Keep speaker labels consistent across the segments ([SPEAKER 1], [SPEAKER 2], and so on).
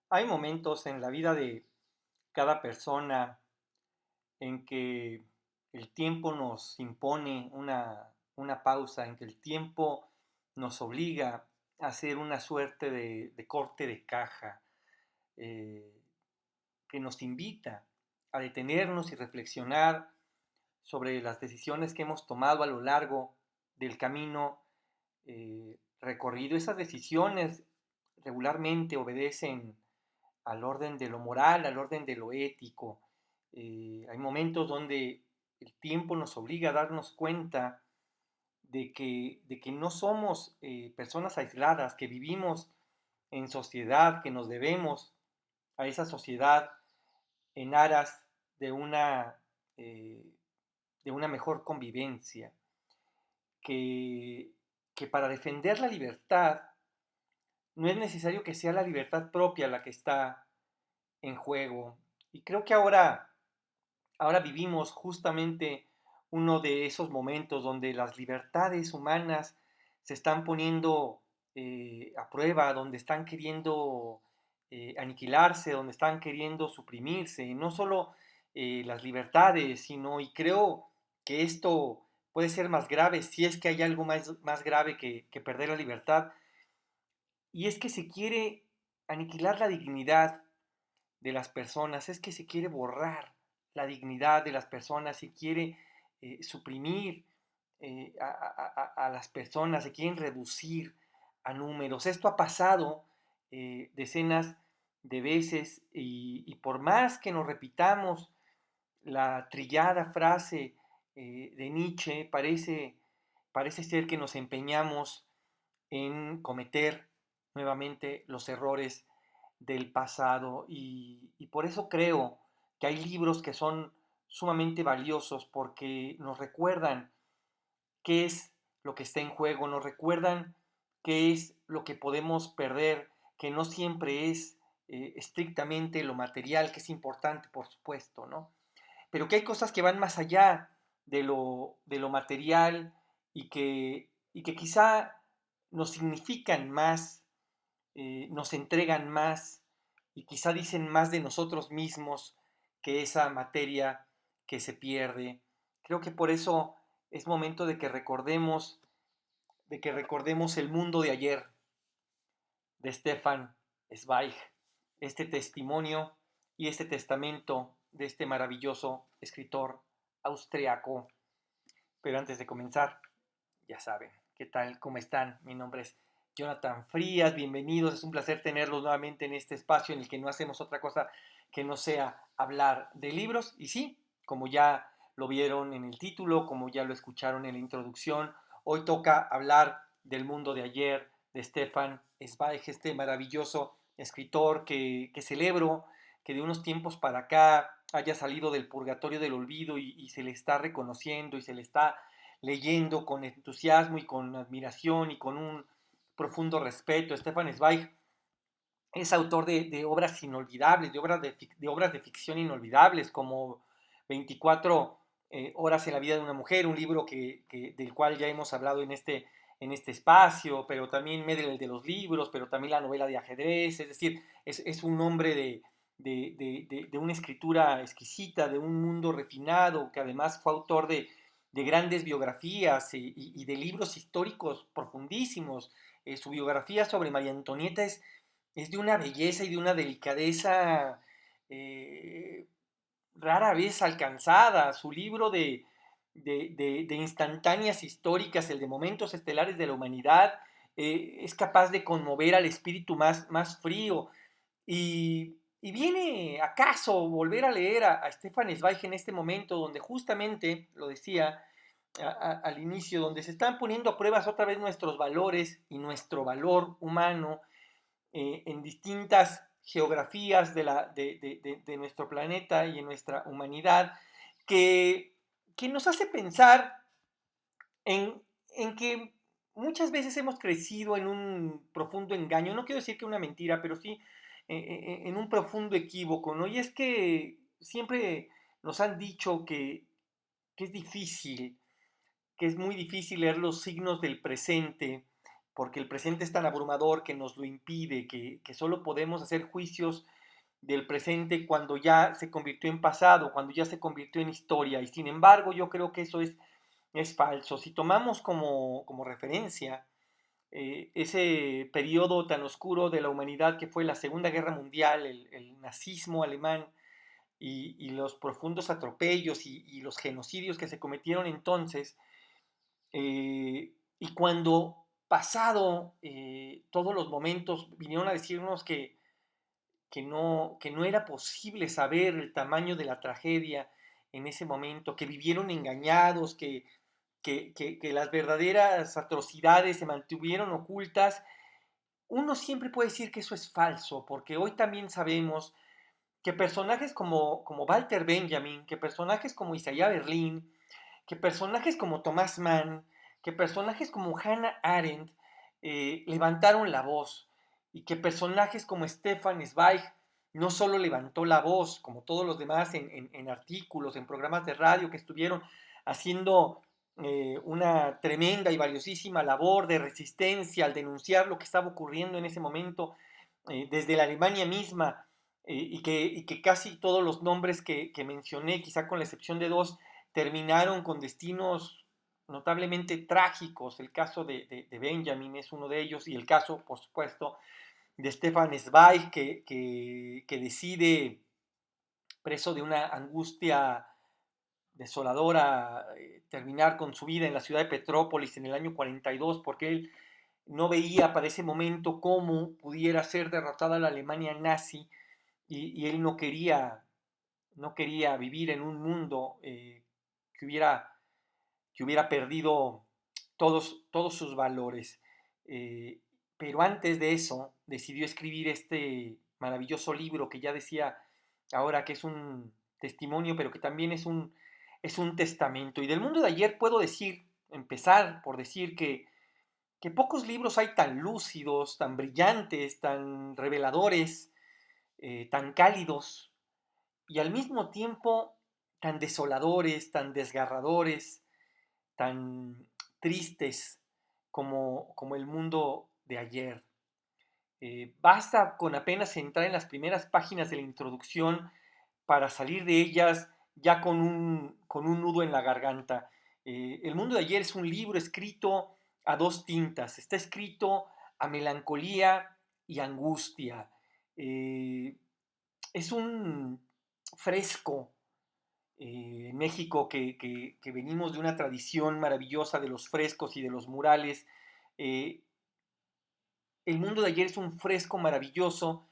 [SPEAKER 1] Hay momentos en la vida de cada persona en que el tiempo nos impone una pausa, en que el tiempo nos obliga a hacer una suerte de corte de caja, eh, que nos invita a detenernos y reflexionar sobre las decisiones que hemos tomado a lo largo del camino recorrido. Esas decisiones regularmente obedecen al orden de lo moral, al orden de lo ético. Hay momentos donde el tiempo nos obliga a darnos cuenta de que no somos personas aisladas, que vivimos en sociedad, que nos debemos a esa sociedad en aras de eh, de una mejor convivencia, que, que para defender la libertad no es necesario que sea la libertad propia la que está en juego. Y creo que ahora vivimos justamente uno de esos momentos donde las libertades humanas se están poniendo a prueba, donde están queriendo aniquilarse, donde están queriendo suprimirse, y no solo las libertades, sino, y creo que esto puede ser más grave si es que hay algo más grave que perder la libertad, y es que se quiere aniquilar la dignidad de las personas, es que se quiere borrar la dignidad de las personas, se quiere suprimir a las personas, se quieren reducir a números. Esto ha pasado decenas de veces y por más que nos repitamos la trillada frase de Nietzsche, parece ser que nos empeñamos en cometer nuevamente los errores del pasado y por eso creo que hay libros que son sumamente valiosos porque nos recuerdan qué es lo que está en juego, nos recuerdan qué es lo que podemos perder, que no siempre es estrictamente lo material, que es importante, por supuesto, ¿no? Pero que hay cosas que van más allá de lo material y que quizá nos significan más, nos entregan más y quizá dicen más de nosotros mismos que esa materia que se pierde. Creo que por eso es momento de que recordemos el mundo de ayer de Stefan Zweig, este testimonio y este testamento de este maravilloso escritor austriaco. Pero antes de comenzar, ya saben, ¿qué tal? ¿Cómo están? Mi nombre es Jonathan Frías, bienvenidos, es un placer tenerlos nuevamente en este espacio en el que no hacemos otra cosa que no sea hablar de libros. Y sí, como ya lo vieron en el título, como ya lo escucharon en la introducción, hoy toca hablar del mundo de ayer, de Stefan Zweig, este maravilloso escritor que celebro que de unos tiempos para acá haya salido del purgatorio del olvido y se le está reconociendo y se le está leyendo con entusiasmo y con admiración y con un profundo respeto. Stefan Zweig es autor de obras inolvidables, de obras de ficción inolvidables, como 24 horas en la vida de una mujer, un libro del cual ya hemos hablado en este espacio, pero también Medley de los libros, pero también la novela de ajedrez, es decir, es un hombre de una escritura exquisita, de un mundo refinado, que además fue autor de grandes biografías y de libros históricos profundísimos. Su biografía sobre María Antonieta es de una belleza y de una delicadeza eh, rara vez alcanzada. Su libro de instantáneas históricas, el de momentos estelares de la humanidad, es capaz de conmover al espíritu más frío. Y viene acaso volver a leer a Stefan Zweig en este momento donde justamente, lo decía al inicio, donde se están poniendo a pruebas otra vez nuestros valores y nuestro valor humano en distintas geografías de nuestro planeta y en nuestra humanidad, que nos hace pensar en, en que muchas veces hemos crecido en un profundo engaño, no quiero decir que una mentira, pero sí en un profundo equívoco, ¿no? Y es que siempre nos han dicho que es difícil, que es muy difícil leer los signos del presente porque el presente es tan abrumador que nos lo impide, que solo podemos hacer juicios del presente cuando ya se convirtió en pasado, cuando ya se convirtió en historia. Y sin embargo, yo creo que eso es falso. Si tomamos como referencia ese periodo tan oscuro de la humanidad que fue la Segunda Guerra Mundial, el nazismo alemán y los profundos atropellos y los genocidios que se cometieron entonces, y cuando pasado todos los momentos vinieron a decirnos que no era posible saber el tamaño de la tragedia en ese momento, que vivieron engañados, que las verdaderas atrocidades se mantuvieron ocultas. Uno siempre puede decir que eso es falso, porque hoy también sabemos que personajes como Walter Benjamin, que personajes como Isaiah Berlin, que personajes como Thomas Mann, que personajes como Hannah Arendt levantaron la voz y que personajes como Stefan Zweig no solo levantó la voz, como todos los demás en artículos, en programas de radio que estuvieron haciendo una tremenda y valiosísima labor de resistencia al denunciar lo que estaba ocurriendo en ese momento desde la Alemania misma, y que casi todos los nombres que mencioné, quizá con la excepción de dos, terminaron con destinos notablemente trágicos. El caso de Benjamin es uno de ellos, y el caso, por supuesto, de Stefan Zweig, que decide, preso de una angustia desoladora, terminar con su vida en la ciudad de Petrópolis en el año 42, porque él no veía para ese momento cómo pudiera ser derrotada la Alemania nazi, y él no quería vivir en un mundo que hubiera perdido todos sus valores. Eh, pero antes de eso, decidió escribir este maravilloso libro que ya decía ahora que es un testimonio, pero que también es un testamento. Y del mundo de ayer puedo empezar por decir que pocos libros hay tan lúcidos, tan brillantes, tan reveladores, tan cálidos y al mismo tiempo tan desoladores, tan desgarradores, tan tristes como el mundo de ayer. Basta con apenas entrar en las primeras páginas de la introducción para salir de ellas ya con un nudo en la garganta. El mundo de ayer es un libro escrito a dos tintas, está escrito a melancolía y angustia. Es un fresco en México que venimos de una tradición maravillosa de los frescos y de los murales. eh, el mundo de ayer es un fresco maravilloso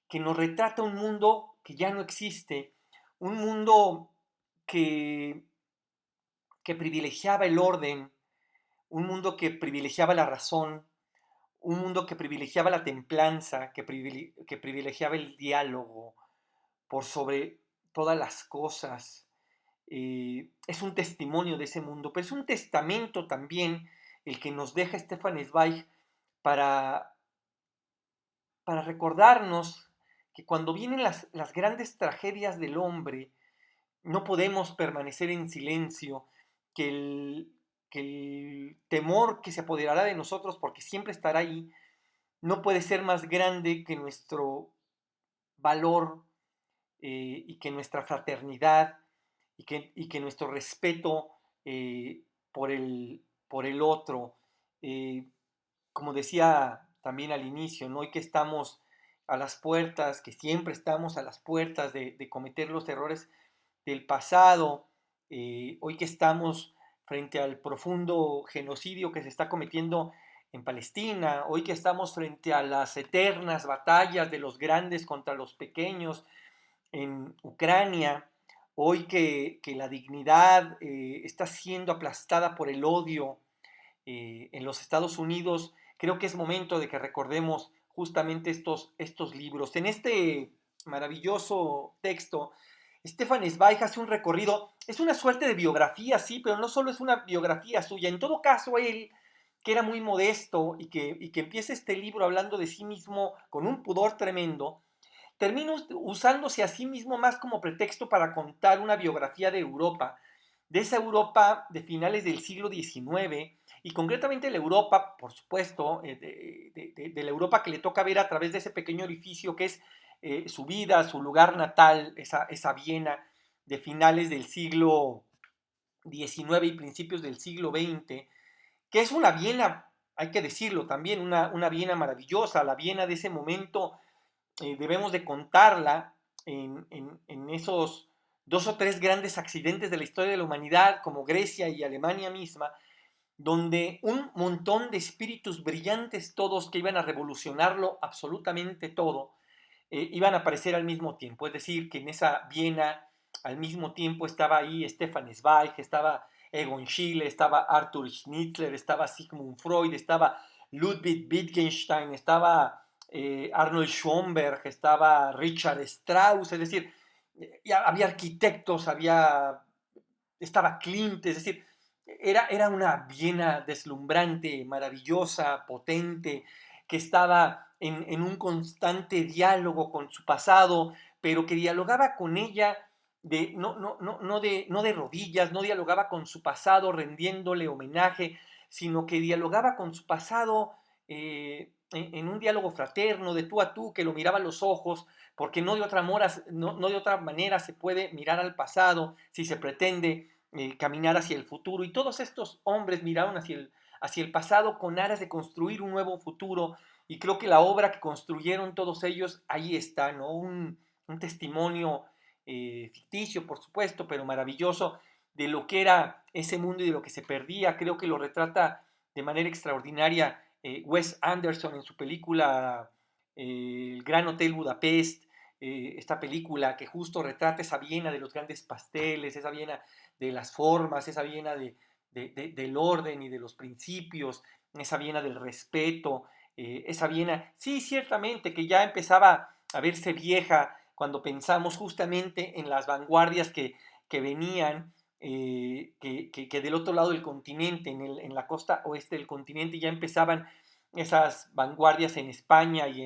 [SPEAKER 1] que nos retrata un mundo que ya no existe, un mundo que, que privilegiaba el orden, un mundo que privilegiaba la razón, un mundo que privilegiaba la templanza, que privilegiaba el diálogo por sobre todas las cosas. Es un testimonio de ese mundo, pero es un testamento también el que nos deja Stefan Zweig para, para recordarnos que cuando vienen las grandes tragedias del hombre, no podemos permanecer en silencio, que el temor que se apoderará de nosotros, porque siempre estará ahí, no puede ser más grande que nuestro valor, y que nuestra fraternidad y que nuestro respeto por el otro. Eh, Como decía también al inicio, ¿no? Hoy que estamos a las puertas, que siempre estamos a las puertas de cometer los errores del pasado, hoy que estamos frente al profundo genocidio que se está cometiendo en Palestina, hoy que estamos frente a las eternas batallas de los grandes contra los pequeños en Ucrania, hoy que la dignidad está siendo aplastada por el odio en los Estados Unidos, creo que es momento de que recordemos justamente estos libros. En este maravilloso texto, Stefan Zweig hace un recorrido, es una suerte de biografía, sí, pero no solo es una biografía suya. En todo caso, él, que era muy modesto y que empieza este libro hablando de sí mismo con un pudor tremendo, termina usándose a sí mismo más como pretexto para contar una biografía de Europa, de esa Europa de finales del siglo XIX, y concretamente la Europa, por supuesto, de la Europa que le toca ver a través de ese pequeño orificio que es su vida, su lugar natal, esa Viena de finales del siglo XIX y principios del siglo XX, que es una Viena, hay que decirlo también, una Viena maravillosa, la Viena de ese momento debemos de contarla en esos dos o tres grandes accidentes de la historia de la humanidad, como Grecia y Alemania misma, donde un montón de espíritus brillantes, todos que iban a revolucionarlo absolutamente todo, iban a aparecer al mismo tiempo. Es decir, que en esa Viena al mismo tiempo estaba ahí Stefan Zweig, estaba Egon Schiele, estaba Arthur Schnitzler, estaba Sigmund Freud, estaba Ludwig Wittgenstein, estaba Arnold Schoenberg, estaba Richard Strauss, es decir, había arquitectos, estaba Klimt, es decir, era una Viena deslumbrante, maravillosa, potente, que estaba en un constante diálogo con su pasado, pero que dialogaba con ella no de rodillas, no dialogaba con su pasado rendiéndole homenaje, sino que dialogaba con su pasado en un diálogo fraterno, de tú a tú, que lo miraba a los ojos, porque no de otra manera se puede mirar al pasado si se pretende caminar hacia el futuro. Y todos estos hombres miraron hacia el pasado con aras de construir un nuevo futuro. Y creo que la obra que construyeron todos ellos, ahí está, ¿no? Un testimonio ficticio, por supuesto, pero maravilloso de lo que era ese mundo y de lo que se perdía. Creo que lo retrata de manera extraordinaria Wes Anderson en su película El Gran Hotel Budapest, esta película que justo retrata esa Viena de los grandes pasteles, esa Viena de las formas, esa Viena del orden y de los principios, esa Viena del respeto, esa Viena, sí, ciertamente que ya empezaba a verse vieja cuando pensamos justamente en las vanguardias que venían, que del otro lado del continente, en la costa oeste del continente, ya empezaban esas vanguardias en España y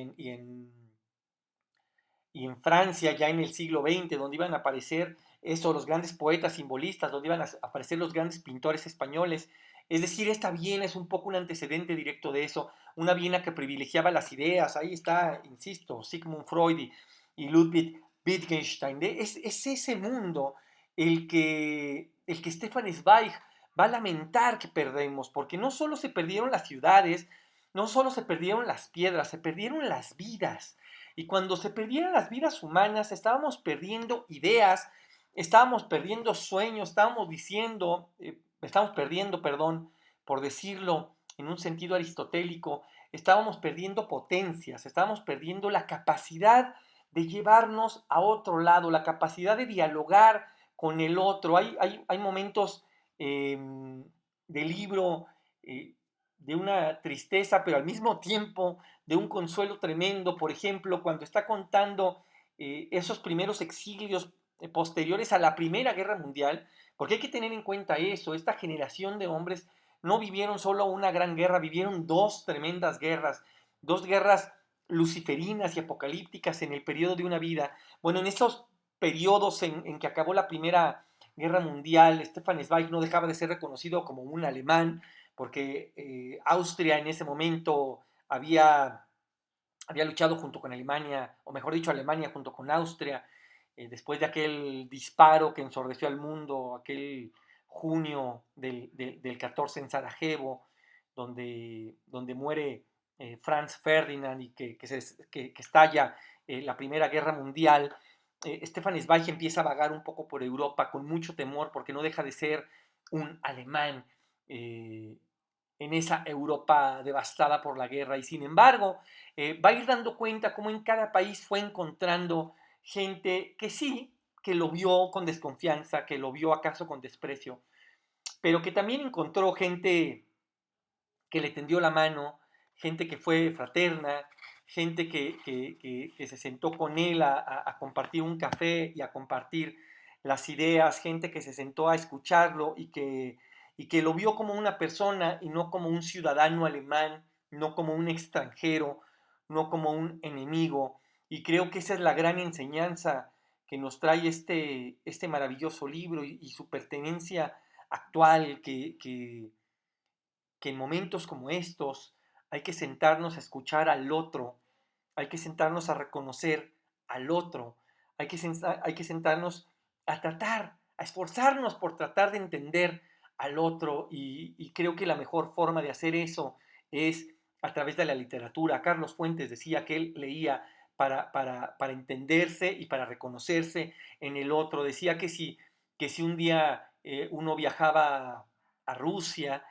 [SPEAKER 1] en Francia ya en el siglo XX, donde iban a aparecer eso, los grandes poetas simbolistas, donde iban a aparecer los grandes pintores españoles. Es decir, esta Viena es un poco un antecedente directo de eso, una Viena que privilegiaba las ideas, ahí está, insisto, Sigmund Freud y Ludwig Wittgenstein. Es ese mundo el que Stefan Zweig va a lamentar que perdemos, porque no solo se perdieron las ciudades, no solo se perdieron las piedras, se perdieron las vidas. Y cuando se perdieran las vidas humanas, estábamos perdiendo ideas, estábamos perdiendo sueños, estábamos perdiendo, perdón, por decirlo en un sentido aristotélico, estábamos perdiendo potencias, estábamos perdiendo la capacidad de llevarnos a otro lado, la capacidad de dialogar con el otro. Hay momentos del libro de una tristeza, pero al mismo tiempo de un consuelo tremendo, por ejemplo, cuando está contando esos primeros exilios posteriores a la Primera Guerra Mundial, porque hay que tener en cuenta eso, esta generación de hombres no vivieron solo una gran guerra, vivieron dos tremendas guerras, dos guerras luciferinas y apocalípticas en el periodo de una vida. Bueno, en esos periodos en que acabó la Primera Guerra Mundial, Stefan Zweig no dejaba de ser reconocido como un alemán, porque Austria en ese momento había luchado junto con Alemania, o mejor dicho, Alemania junto con Austria, después de aquel disparo que ensordeció al mundo, aquel junio del 14 en Sarajevo, donde muere Franz Ferdinand y que estalla la Primera Guerra Mundial. Stefan Zweig empieza a vagar un poco por Europa con mucho temor porque no deja de ser un alemán en esa Europa devastada por la guerra y sin embargo va a ir dando cuenta cómo en cada país fue encontrando gente que sí, que lo vio con desconfianza, que lo vio acaso con desprecio, pero que también encontró gente que le tendió la mano, gente que fue fraterna, gente que se sentó con él a compartir un café y a compartir las ideas, gente que se sentó a escucharlo y que lo vio como una persona y no como un ciudadano alemán, no como un extranjero, no como un enemigo. Y creo que esa es la gran enseñanza que nos trae este maravilloso libro y su pertenencia actual que en momentos como estos hay que sentarnos a escuchar al otro, hay que sentarnos a reconocer al otro, hay que sentarnos a tratar, a esforzarnos por tratar de entender al otro y creo que la mejor forma de hacer eso es a través de la literatura. Carlos Fuentes decía que él leía para entenderse y para reconocerse en el otro. Decía que si un día uno viajaba a Rusia,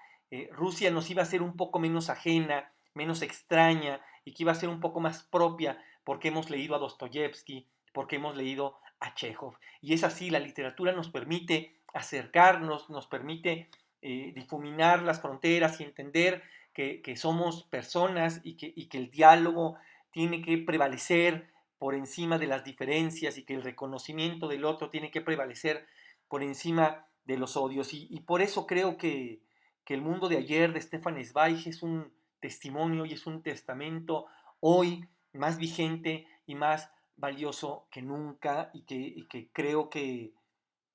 [SPEAKER 1] Rusia nos iba a ser un poco menos ajena, menos extraña y que iba a ser un poco más propia porque hemos leído a Dostoyevsky, porque hemos leído a Chekhov. Y es así, la literatura nos permite acercarnos, nos permite difuminar las fronteras y entender que somos personas y que el diálogo tiene que prevalecer por encima de las diferencias y que el reconocimiento del otro tiene que prevalecer por encima de los odios. Y por eso creo que el mundo de ayer de Stefan Zweig es un testimonio y es un testamento hoy más vigente y más valioso que nunca y que creo que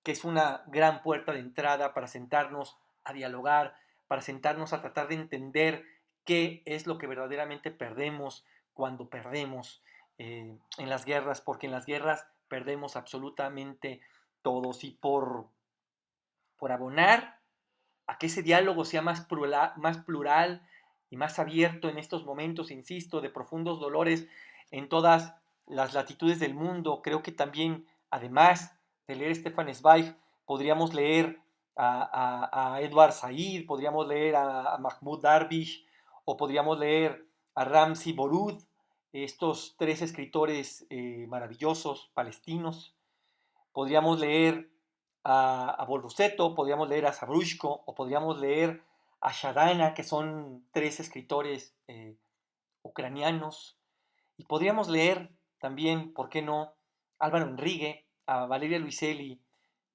[SPEAKER 1] es una gran puerta de entrada para sentarnos a dialogar, para sentarnos a tratar de entender qué es lo que verdaderamente perdemos cuando perdemos en las guerras, porque en las guerras perdemos absolutamente todos y por abonar a que ese diálogo sea más plural y más abierto en estos momentos, insisto, de profundos dolores en todas las latitudes del mundo. Creo que también, además de leer Stefan Zweig, podríamos leer a Edward Said, podríamos leer a Mahmoud Darwish, o podríamos leer a Ramzi Borud, estos tres escritores maravillosos palestinos. Podríamos leer a Borruseto, podríamos leer a Zabrushko o podríamos leer a Shadana, que son tres escritores ucranianos. Y podríamos leer también, ¿por qué no?, Álvaro Enrique, a Valeria Luiselli,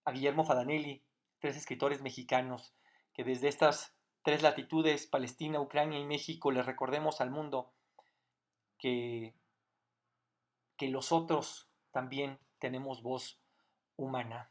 [SPEAKER 1] a Guillermo Fadanelli, tres escritores mexicanos, que desde estas tres latitudes, Palestina, Ucrania y México, les recordemos al mundo que, que los otros también tenemos voz humana.